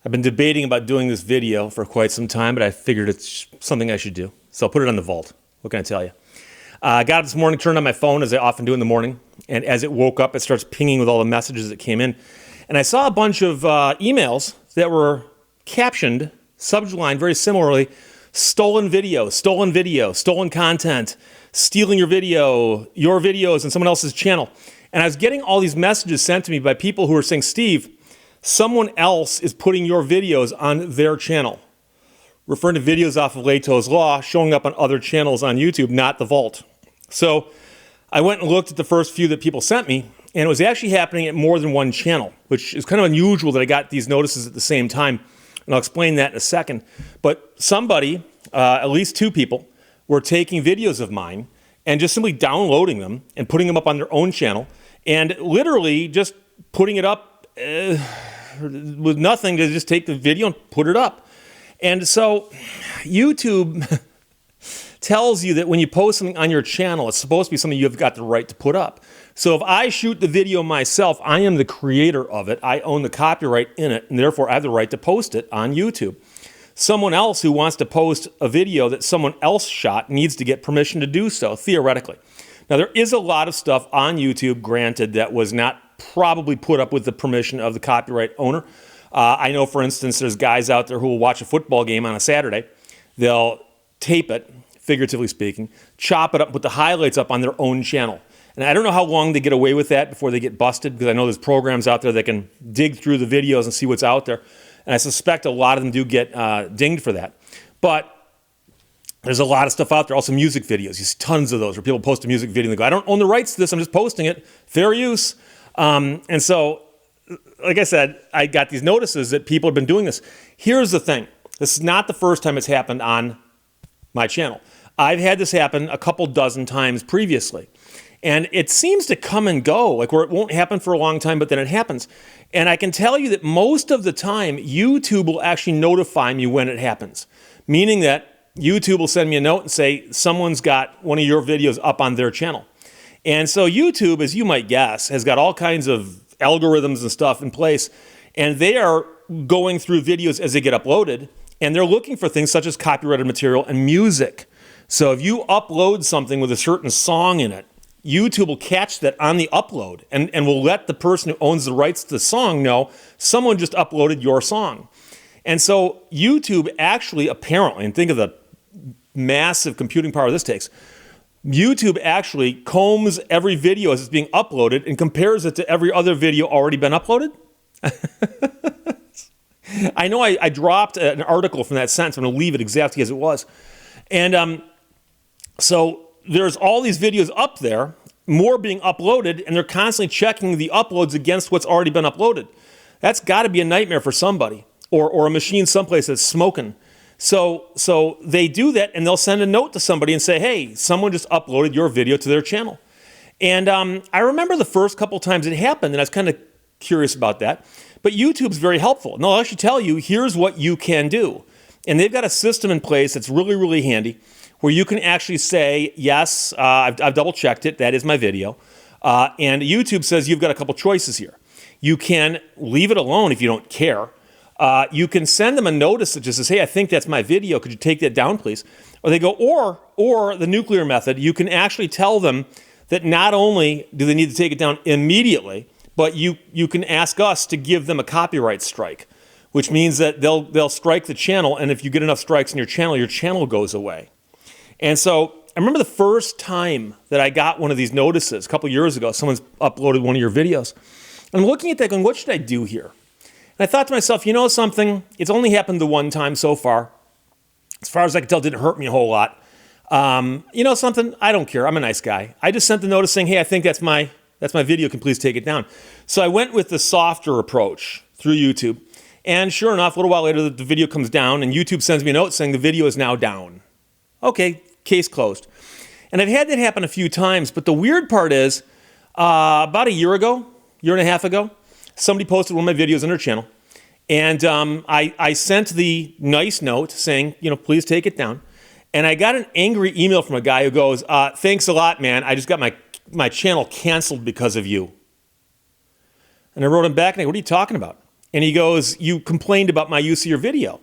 I've been debating about doing this video for quite some time, but I figured it's something I should do. So I'll put it on the vault. What can I tell you? I got up this morning, turned on my phone, as I often do in the morning, and as it woke up, it starts pinging with all the messages that came in. And I saw a bunch of emails that were captioned, subject very similarly, stolen video, stolen content, stealing your videos and someone else's channel. And I was getting all these messages sent to me by people who were saying, Steve, someone else is putting your videos on their channel, referring to videos off of Lehto's Law showing up on other channels on YouTube, not the vault. So I went and looked at the first few that people sent me, and it was actually happening at more than one channel, which is kind of unusual that I got these notices at the same time, and I'll explain that in a second. But somebody, at least two people, were taking videos of mine and just simply downloading them and putting them up on their own channel, and literally just putting it up with nothing to just take the video and put it up. And so YouTube tells you that when you post something on your channel, it's supposed to be something you've got the right to put up. So if I shoot the video myself, I am the creator of it. I own the copyright in it, and therefore I have the right to post it on YouTube. Someone else who wants to post a video that someone else shot needs to get permission to do so, theoretically. Now, there is a lot of stuff on YouTube, granted, that was not probably put up with the permission of the copyright owner. I know, for instance, there's guys out there who will watch a football game on a Saturday. They'll tape it, figuratively speaking, chop it up, put the highlights up on their own channel. And I don't know how long they get away with that before they get busted, because I know there's programs out there that can dig through the videos and see what's out there. And I suspect a lot of them do get dinged for that. But there's a lot of stuff out there. Also music videos. You see tons of those where people post a music video and they go, I don't own the rights to this, I'm just posting it. Fair use. And so, like I said, I got these notices that people have been doing this. Here's the thing. This is not the first time it's happened on my channel. I've had this happen a couple dozen times previously. And it seems to come and go, like where it won't happen for a long time, but then it happens. And I can tell you that most of the time, YouTube will actually notify me when it happens. Meaning that YouTube will send me a note and say, someone's got one of your videos up on their channel. And so YouTube, as you might guess, has got all kinds of algorithms and stuff in place, and they are going through videos as they get uploaded, and they're looking for things such as copyrighted material and music. So if you upload something with a certain song in it, YouTube will catch that on the upload and will let the person who owns the rights to the song know someone just uploaded your song. And so YouTube actually, apparently, and think of the massive computing power this takes, YouTube actually combs every video as it's being uploaded and compares it to every other video already been uploaded. I know I dropped an article from that sentence. I'm going to leave it exactly as it was. And so there's all these videos up there, more being uploaded, and they're constantly checking the uploads against what's already been uploaded. That's got to be a nightmare for somebody, or a machine someplace that's smoking. So they do that, and they'll send a note to somebody and say, hey, someone just uploaded your video to their channel. And I remember the first couple times it happened, and I was kind of curious about that. But YouTube's very helpful. And they'll actually tell you, here's what you can do. And they've got a system in place that's really, really handy, where you can actually say, yes, I've double-checked it, that is my video. And YouTube says you've got a couple choices here. You can leave it alone if you don't care. You can send them a notice that just says, hey, I think that's my video. Could you take that down, please? Or they go, or the nuclear method, you can actually tell them that not only do they need to take it down immediately, but you can ask us to give them a copyright strike, which means that they'll strike the channel, and if you get enough strikes in your channel goes away. And so I remember the first time that I got one of these notices a couple years ago, someone's uploaded one of your videos. And I'm looking at that going, what should I do here? And I thought to myself, you know something? It's only happened the one time so far. As far as I can tell, it didn't hurt me a whole lot. You know something? I don't care. I'm a nice guy. I just sent the notice saying, hey, I think that's my video. Can please take it down? So I went with the softer approach through YouTube. And sure enough, a little while later, the video comes down, and YouTube sends me a note saying the video is now down. Okay, case closed. And I've had that happen a few times, but the weird part is, about a year and a half ago, somebody posted one of my videos on their channel, and I sent the nice note saying, please take it down. And I got an angry email from a guy who goes, thanks a lot, man. I just got my channel canceled because of you. And I wrote him back, and I go, what are you talking about? And he goes, you complained about my use of your video.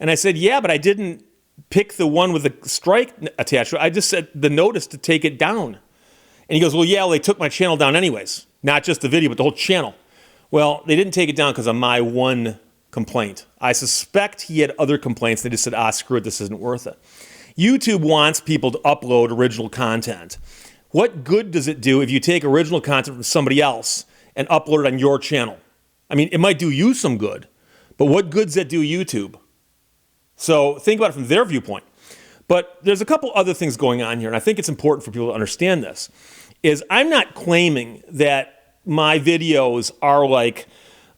And I said, yeah, but I didn't pick the one with the strike attached to it. I just said the notice to take it down. And he goes, well, yeah, well, they took my channel down anyways. Not just the video, but the whole channel. Well, they didn't take it down because of my one complaint. I suspect he had other complaints. They just said, screw it, this isn't worth it. YouTube wants people to upload original content. What good does it do if you take original content from somebody else and upload it on your channel? I mean, it might do you some good, but what good does that do YouTube? So think about it from their viewpoint. But there's a couple other things going on here, and I think it's important for people to understand this, is I'm not claiming that my videos are like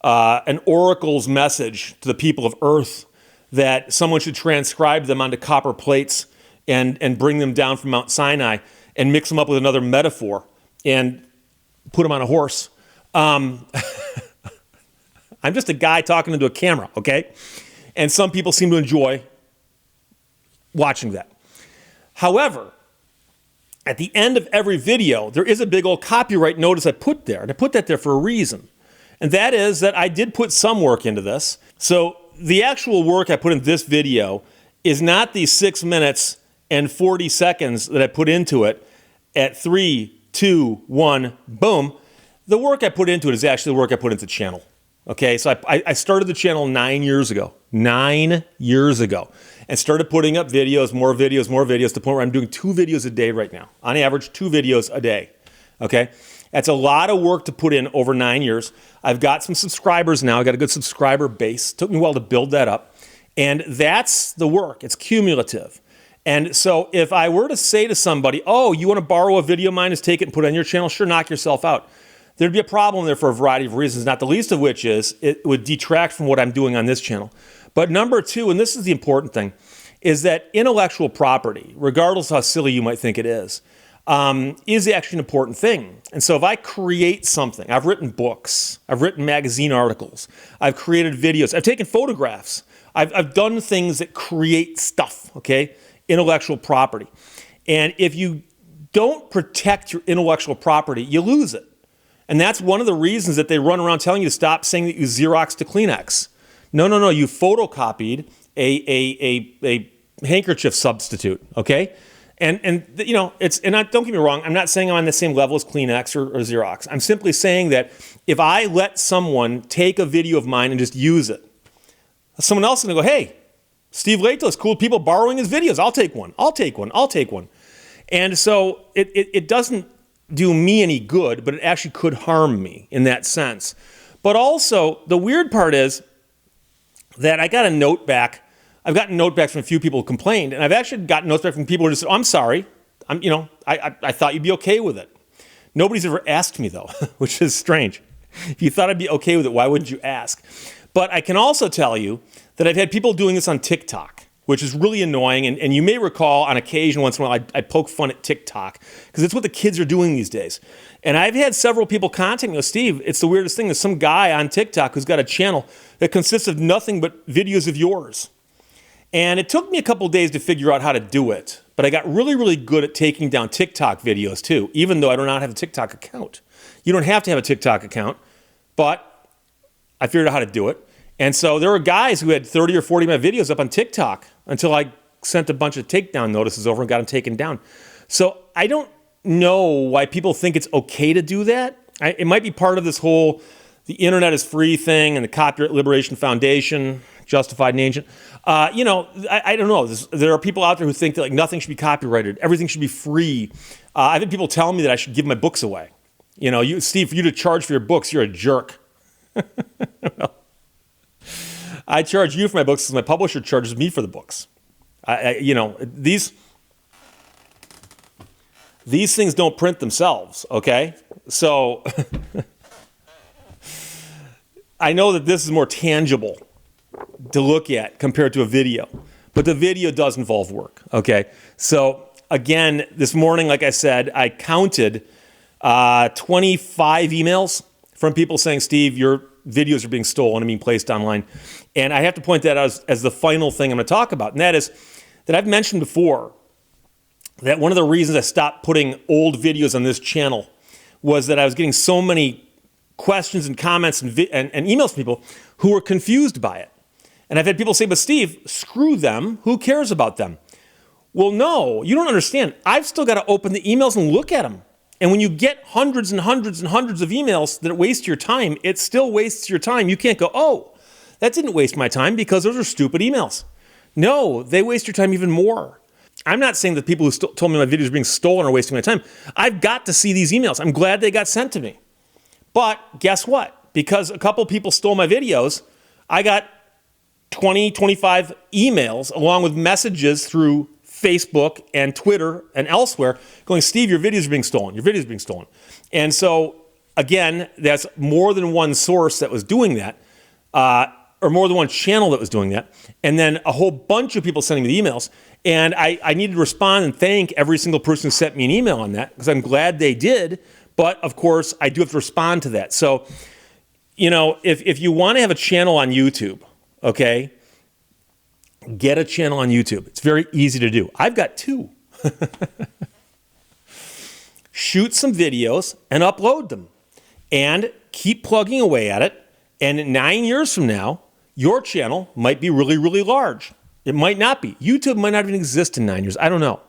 an oracle's message to the people of Earth that someone should transcribe them onto copper plates and bring them down from Mount Sinai and mix them up with another metaphor and put them on a horse. I'm just a guy talking into a camera, okay? And some people seem to enjoy watching that. However, at the end of every video, there is a big old copyright notice I put there. And I put that there for a reason. And that is that I did put some work into this. So the actual work I put in this video is not the 6 minutes and 40 seconds that I put into it at 3, 2, 1, boom. The work I put into it is actually the work I put into the channel. Okay, so I started the channel 9 years ago. 9 years ago. And started putting up videos, more videos, to the point where I'm doing 2 videos a day right now. On average, 2 videos a day. Okay? That's a lot of work to put in over 9 years. I've got some subscribers now. I got a good subscriber base. Took me a while to build that up. And that's the work. It's cumulative. And so if I were to say to somebody, oh, you want to borrow a video of mine, just take it and put it on your channel? Sure, knock yourself out. There'd be a problem there for a variety of reasons, not the least of which is it would detract from what I'm doing on this channel. But number 2, and this is the important thing, is that intellectual property, regardless of how silly you might think it is actually an important thing. And so if I create something, I've written books, I've written magazine articles, I've created videos, I've taken photographs, I've done things that create stuff, okay? Intellectual property. And if you don't protect your intellectual property, you lose it. And that's one of the reasons that they run around telling you to stop saying that you Xerox to Kleenex. No, you photocopied a handkerchief substitute, okay? And you know, don't get me wrong, I'm not saying I'm on the same level as Kleenex or Xerox. I'm simply saying that if I let someone take a video of mine and just use it, someone else is gonna go, hey, Steve Lehto's cool, people borrowing his videos, I'll take one. And so it doesn't do me any good, but it actually could harm me in that sense. But also, the weird part is that I got a note back. I've gotten note back from a few people who complained, and I've actually gotten notes back from people who just said, oh, I'm sorry. I thought you'd be okay with it. Nobody's ever asked me, though, which is strange. If you thought I'd be okay with it, why wouldn't you ask? But I can also tell you that I've had people doing this on TikTok, which is really annoying. And you may recall on occasion, once in a while, I poke fun at TikTok because it's what the kids are doing these days. And I've had several people contact me, Steve, it's the weirdest thing. There's some guy on TikTok who's got a channel that consists of nothing but videos of yours. And it took me a couple days to figure out how to do it. But I got really, really good at taking down TikTok videos too, even though I do not have a TikTok account. You don't have to have a TikTok account, but I figured out how to do it. And so there were guys who had 30 or 40 of my videos up on TikTok until I sent a bunch of takedown notices over and got them taken down. So I don't know why people think it's okay to do that. It might be part of this whole the internet is free thing and the Copyright Liberation Foundation, justified and ancient. I don't know. There are people out there who think that like nothing should be copyrighted. Everything should be free. I've had people tell me that I should give my books away. Steve, for you to charge for your books, you're a jerk. Well, I charge you for my books because my publisher charges me for the books. These things don't print themselves, okay? So I know that this is more tangible to look at compared to a video, but the video does involve work, okay? So again, this morning, like I said, I counted 25 emails from people saying, Steve, your videos are being stolen and being placed online. And I have to point that out as the final thing I'm going to talk about. And that is that I've mentioned before that one of the reasons I stopped putting old videos on this channel was that I was getting so many questions and comments and emails from people who were confused by it. And I've had people say, but Steve, screw them. Who cares about them? Well, no, you don't understand. I've still got to open the emails and look at them. And when you get hundreds and hundreds and hundreds of emails that waste your time, it still wastes your time. You can't go, oh, that didn't waste my time because those are stupid emails. No, they waste your time even more. I'm not saying that people who told me my videos are being stolen are wasting my time. I've got to see these emails. I'm glad they got sent to me. But guess what? Because a couple people stole my videos, I got 20, 25 emails along with messages through Facebook and Twitter and elsewhere going, Steve, your videos are being stolen. Your videos are being stolen. And so, again, that's more than one source that was doing that, or more than one channel that was doing that. And then a whole bunch of people sending me the emails. And I needed to respond and thank every single person who sent me an email on that because I'm glad they did. But, of course, I do have to respond to that. So, if you want to have a channel on YouTube, okay, get a channel on YouTube. It's very easy to do. I've got 2. Shoot some videos and upload them. And keep plugging away at it. And 9 years from now, your channel might be really, really large. It might not be. YouTube might not even exist in 9 years. I don't know.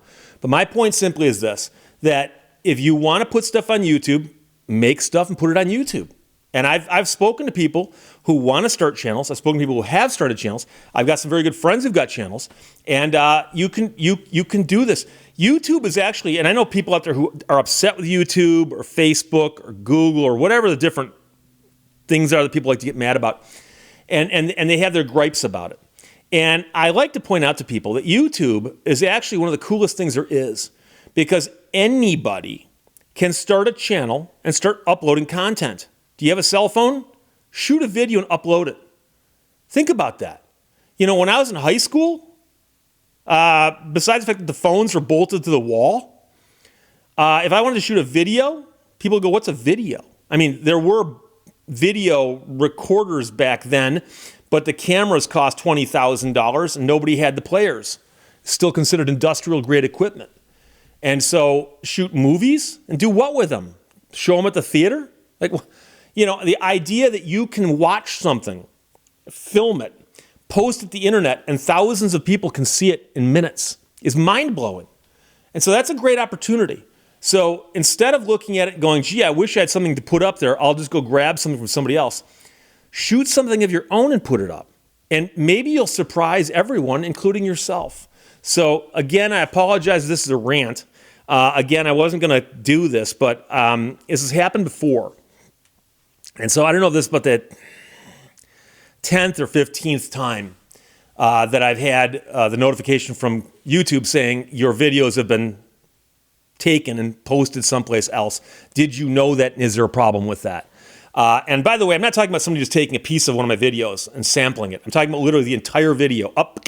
But my point simply is this, that if you want to put stuff on YouTube, make stuff and put it on YouTube. And I've spoken to people who want to start channels. I've spoken to people who have started channels. I've got some very good friends who've got channels. And you can do this. YouTube is actually, and I know people out there who are upset with YouTube or Facebook or Google or whatever the different things are that people like to get mad about. And they have their gripes about it. And I like to point out to people that YouTube is actually one of the coolest things there is because anybody can start a channel and start uploading content. Do you have a cell phone? Shoot a video and upload it. Think about that. When I was in high school, besides the fact that the phones were bolted to the wall, if I wanted to shoot a video, people would go, what's a video? I mean, there were video recorders back then, but the cameras cost $20,000 and nobody had the players. Still considered industrial grade equipment. And so shoot movies and do what with them? Show them at the theater? The idea that you can watch something, film it, post it to the internet, and thousands of people can see it in minutes is mind-blowing. And so that's a great opportunity. So instead of looking at it going, gee, I wish I had something to put up there, I'll just go grab something from somebody else. Shoot something of your own and put it up. And maybe you'll surprise everyone, including yourself. So again, I apologize if this is a rant. Again, I wasn't going to do this, but this has happened before. And so I don't know if this is but the 10th or 15th time that I've had the notification from YouTube saying your videos have been taken and posted someplace else. Did you know that? Is there a problem with that? And by the way, I'm not talking about somebody just taking a piece of one of my videos and sampling it. I'm talking about literally the entire video up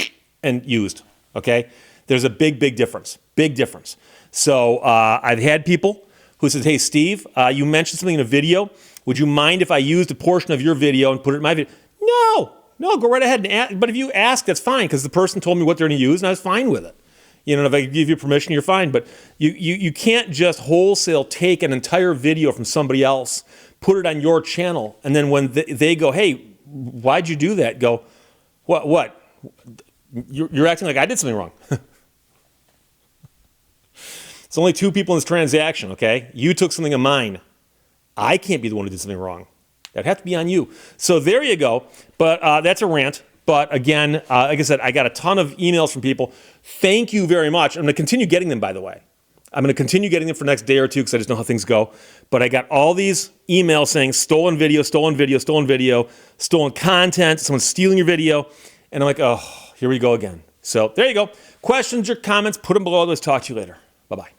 and used, okay? There's a big, big difference. Big difference. So I've had people who said, hey, Steve, you mentioned something in a video. Would you mind if I used a portion of your video and put it in my video? No, go right ahead and ask. But if you ask, that's fine because the person told me what they're going to use and I was fine with it. If I give you permission, you're fine. But you can't just wholesale take an entire video from somebody else, put it on your channel, and then when they go, hey, why'd you do that? Go, what? You're acting like I did something wrong. It's only 2 people in this transaction, okay? You took something of mine. I can't be the one who did something wrong. That'd have to be on you. So there you go. But that's a rant. But again, like I said, I got a ton of emails from people. Thank you very much. I'm going to continue getting them, by the way. I'm going to continue getting them for the next day or 2 because I just know how things go. But I got all these emails saying stolen video, stolen video, stolen video, stolen content, someone's stealing your video. And I'm like, oh, here we go again. So there you go. Questions or comments, put them below. Let's talk to you later. Bye-bye.